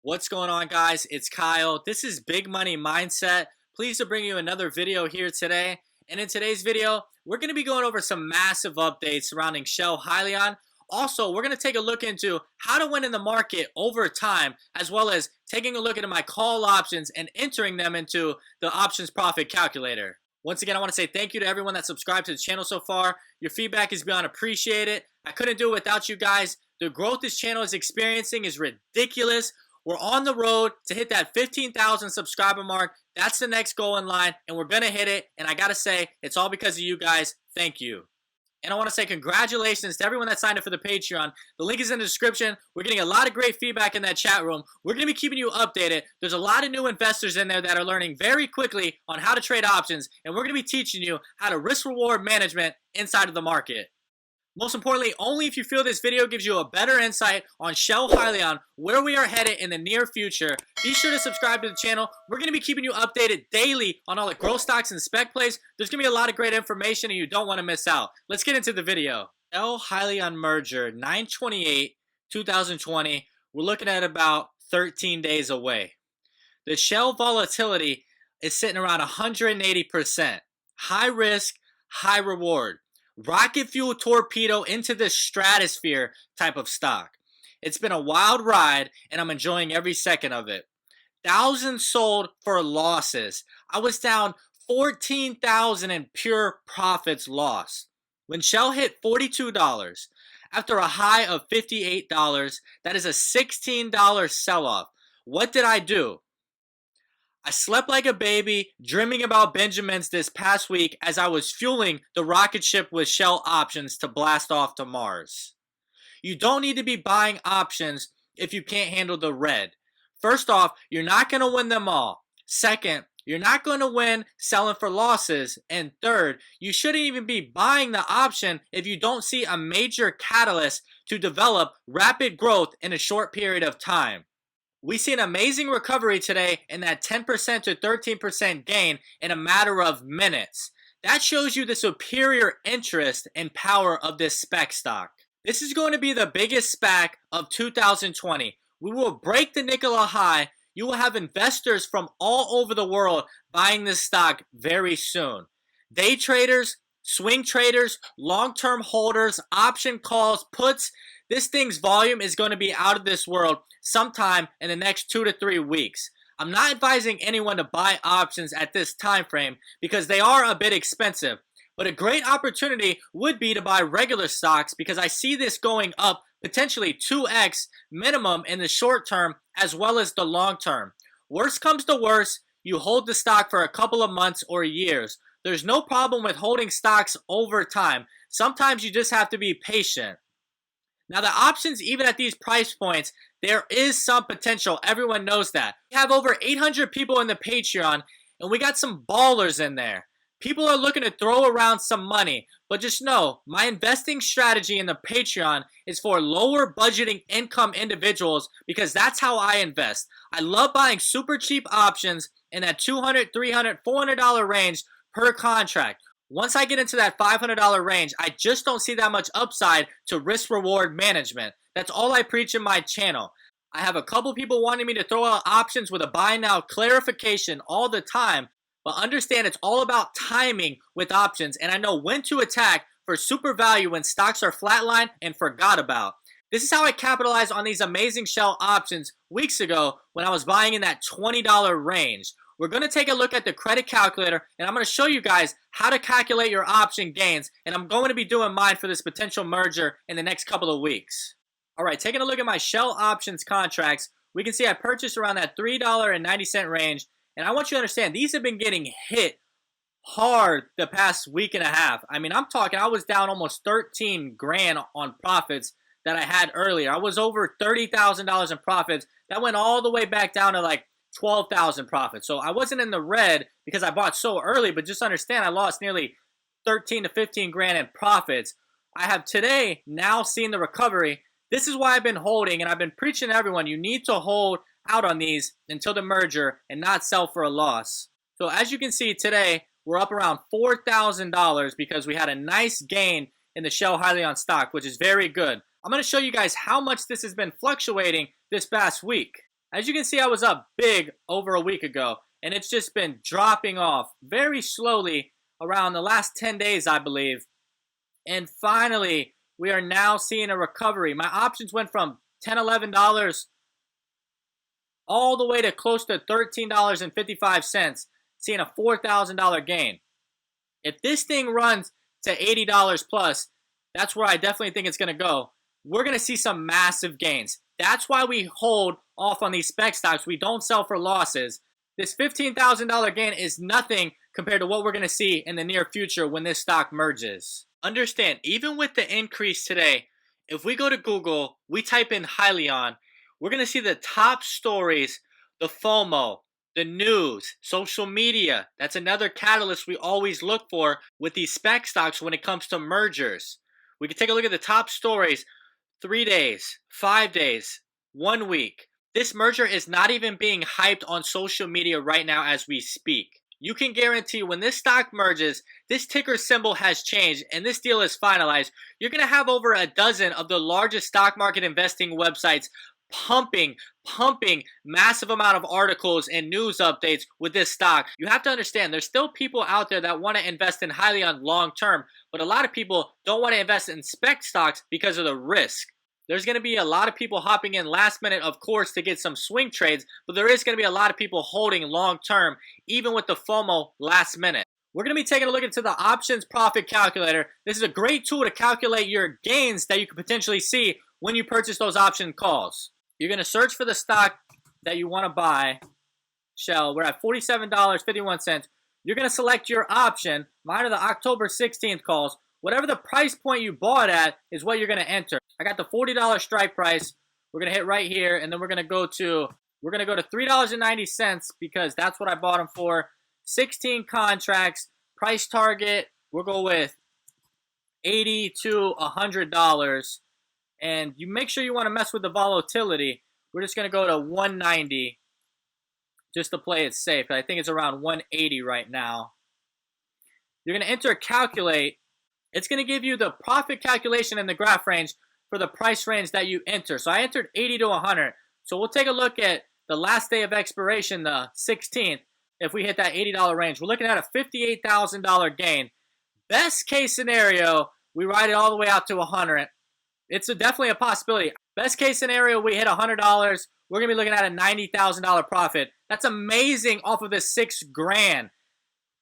What's going on, guys? It's Kyle. This is Big Money Mindset. Pleased to bring you another video here today. And in today's video, we're going to be going over some massive updates surrounding shll Hyliion. Also, we're going to take a look into how to win in the market over time, as well as taking a look into my call options and entering them into the options profit calculator. Once again, I want to say thank you to everyone that subscribed to the channel so far. Your feedback is beyond appreciated. I couldn't do it without you guys. The growth this channel is experiencing is ridiculous. We're on the road to hit that 15,000 subscriber mark. That's the next goal in line, and we're going to hit it. And I got to say, it's all because of you guys. Thank you. And I want to say congratulations to everyone that signed up for the Patreon. The link is in the description. We're getting a lot of great feedback in that chat room. We're going to be keeping you updated. There's a lot of new investors in there that are learning very quickly on how to trade options, and we're going to be teaching you how to risk-reward management inside of the market. Most importantly, only if you feel this video gives you a better insight on shll Hyliion, where we are headed in the near future. Be sure to subscribe to the channel. We're going to be keeping you updated daily on all the growth stocks and spec plays. There's going to be a lot of great information and you don't want to miss out. Let's get into the video. Shll Hyliion merger, 9/28/2020. We're looking at about 13 days away. The shll volatility is sitting around 180%. High risk, high reward. Rocket fuel torpedo into the stratosphere type of stock. It's been a wild ride and I'm enjoying every second of it. Thousands sold for losses. I was down 14,000 in pure profits lost. When shll hit $42, after a high of $58, that is a $16 sell-off. What did I do? I slept like a baby, dreaming about Benjamins this past week as I was fueling the rocket ship with shll options to blast off to Mars. You don't need to be buying options if you can't handle the red. First off, you're not going to win them all. Second, you're not going to win selling for losses. And third, you shouldn't even be buying the option if you don't see a major catalyst to develop rapid growth in a short period of time. We see an amazing recovery today in that 10% to 13% gain in a matter of minutes. That shows you the superior interest and power of this SPAC stock. This is going to be the biggest SPAC of 2020. We will break the nickel high. You will have investors from all over the world buying this stock very soon. Day traders, swing traders, long-term holders, option calls, puts. This thing's volume is going to be out of this world sometime in the next 2 to 3 weeks. I'm not advising anyone to buy options at this time frame because they are a bit expensive. But a great opportunity would be to buy regular stocks because I see this going up potentially 2x minimum in the short term as well as the long term. Worst comes to worst, you hold the stock for a couple of months or years. There's no problem with holding stocks over time. Sometimes you just have to be patient. Now the options, even at these price points, there is some potential. Everyone knows that. We have over 800 people in the Patreon, and we got some ballers in there. People are looking to throw around some money, but just know, my investing strategy in the Patreon is for lower budgeting income individuals because that's how I invest. I love buying super cheap options in that $200, $300, $400 range per contract. Once I get into that $500 range, I just don't see that much upside to risk-reward management. That's all I preach in my channel. I have a couple people wanting me to throw out options with a buy now clarification all the time, but understand it's all about timing with options, and I know when to attack for super value when stocks are flatlined and forgot about. This is how I capitalized on these amazing shll options weeks ago when I was buying in that $20 range. We're going to take a look at the credit calculator, and I'm going to show you guys how to calculate your option gains, and I'm going to be doing mine for this potential merger in the next couple of weeks. Alright, taking a look at my shll options contracts, we can see I purchased around that $3.90 range, and I want you to understand, these have been getting hit hard the past week and a half. I mean, I'm talking, I was down almost 13 grand on profits that I had earlier. I was over $30,000 in profits. That went all the way back down to like 12,000 profits. So I wasn't in the red because I bought so early, but just understand I lost nearly 13 to 15 grand in profits. I have today now seen the recovery. This is why I've been holding, and I've been preaching to everyone, you need to hold out on these until the merger and not sell for a loss. So as you can see today, we're up around $4,000 because we had a nice gain in the shll Hyliion stock, which is very good. I'm going to show you guys how much this has been fluctuating this past week. As you can see, I was up big over a week ago, and it's just been dropping off very slowly around the last 10 days, I believe. And finally, we are now seeing a recovery. My options went from $10, $11 all the way to close to $13.55, seeing a $4,000 gain. If this thing runs to $80 plus, that's where I definitely think it's going to go. We're going to see some massive gains. That's why we hold off on these spec stocks. We don't sell for losses. This $15,000 gain is nothing compared to what we're going to see in the near future when this stock merges. Understand, even with the increase today, if we go to Google, we type in Hyliion, we're going to see the top stories, the FOMO, the news, social media. That's another catalyst we always look for with these spec stocks when it comes to mergers. We can take a look at the top stories, 3 days, 5 days, 1 week. This merger is not even being hyped on social media right now as we speak. You can guarantee when this stock merges, this ticker symbol has changed and this deal is finalized. You're going to have over a dozen of the largest stock market investing websites pumping massive amount of articles and news updates with this stock. You have to understand, there's still people out there that want to invest in Hyliion long term, but a lot of people don't want to invest in spec stocks because of the risk. There's going to be a lot of people hopping in last minute, of course, to get some swing trades, but there is going to be a lot of people holding long term, even with the FOMO last minute. We're going to be taking a look into the options profit calculator. This is a great tool to calculate your gains that you could potentially see when you purchase those option calls. You're going to search for the stock that you want to buy, shell. We're at $47.51. You're going to select your option. Mine are the October 16th calls. Whatever the price point you bought at is what you're going to enter. I got the $40 strike price. We're going to hit right here, and then we're going to go to $3.90 because that's what I bought them for. 16 contracts. Price target, we'll go with $80 to $100. And you make sure you want to mess with the volatility. We're just going to go to 190 just to play it safe. I think it's around 180 right now. You're going to enter calculate. It's going to give you the profit calculation in the graph range for the price range that you enter. So I entered 80 to 100. So we'll take a look at the last day of expiration, the 16th. If we hit that $80 range, we're looking at a $58,000 gain. Best case scenario, we ride it all the way out to 100. It's definitely a possibility. Best case scenario, we hit $100. We're going to be looking at a $90,000 profit. That's amazing off of this $6,000.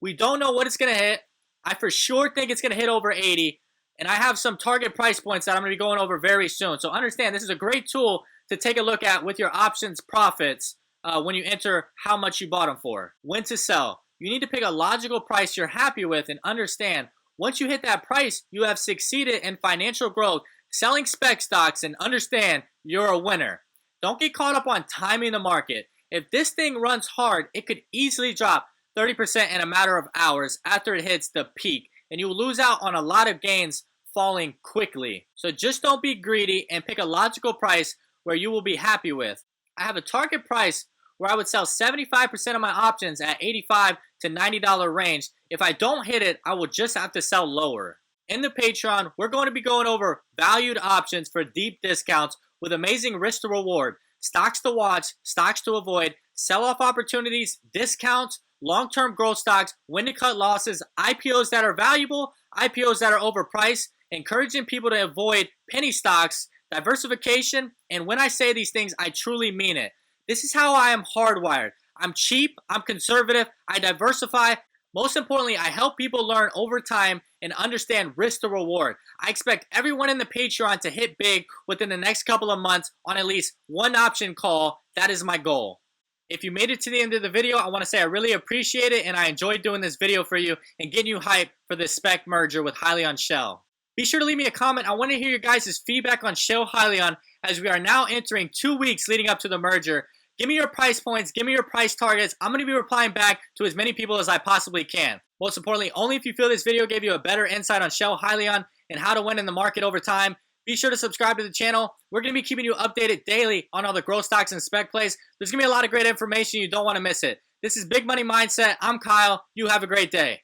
We don't know what it's going to hit. I for sure think it's going to hit over 80. And I have some target price points that I'm going to be going over very soon. So understand, this is a great tool to take a look at with your options profits when you enter how much you bought them for. When to sell. You need to pick a logical price you're happy with and understand, once you hit that price, you have succeeded in financial growth, selling spec stocks, and understand you're a winner. Don't get caught up on timing the market. If this thing runs hard, it could easily drop 30% in a matter of hours after it hits the peak, and you will lose out on a lot of gains falling quickly. So just don't be greedy and pick a logical price where you will be happy with. I have a target price where I would sell 75% of my options at $85 to $90 range. If I don't hit it, I will just have to sell lower. In the Patreon, we're going to be going over valued options for deep discounts with amazing risk to reward, stocks to watch, stocks to avoid, sell-off opportunities, discounts, long-term growth stocks, when to cut losses, IPOs that are valuable, IPOs that are overpriced, encouraging people to avoid penny stocks, diversification, and when I say these things, I truly mean it. This is how I am hardwired. I'm cheap, I'm conservative, I diversify. Most importantly, I help people learn over time and understand risk to reward. I expect everyone in the Patreon to hit big within the next couple of months on at least one option call. That is my goal. If you made it to the end of the video, I want to say I really appreciate it and I enjoyed doing this video for you and getting you hyped for this spec merger with Hyliion shell. Be sure to leave me a comment. I want to hear your guys' feedback on shell Hyliion as we are now entering 2 weeks leading up to the merger. Give me your price points. Give me your price targets. I'm going to be replying back to as many people as I possibly can. Most importantly, only if you feel this video gave you a better insight on shell Hyliion and how to win in the market over time. Be sure to subscribe to the channel. We're going to be keeping you updated daily on all the growth stocks and spec plays. There's going to be a lot of great information. You don't want to miss it. This is Big Money Mindset. I'm Kyle. You have a great day.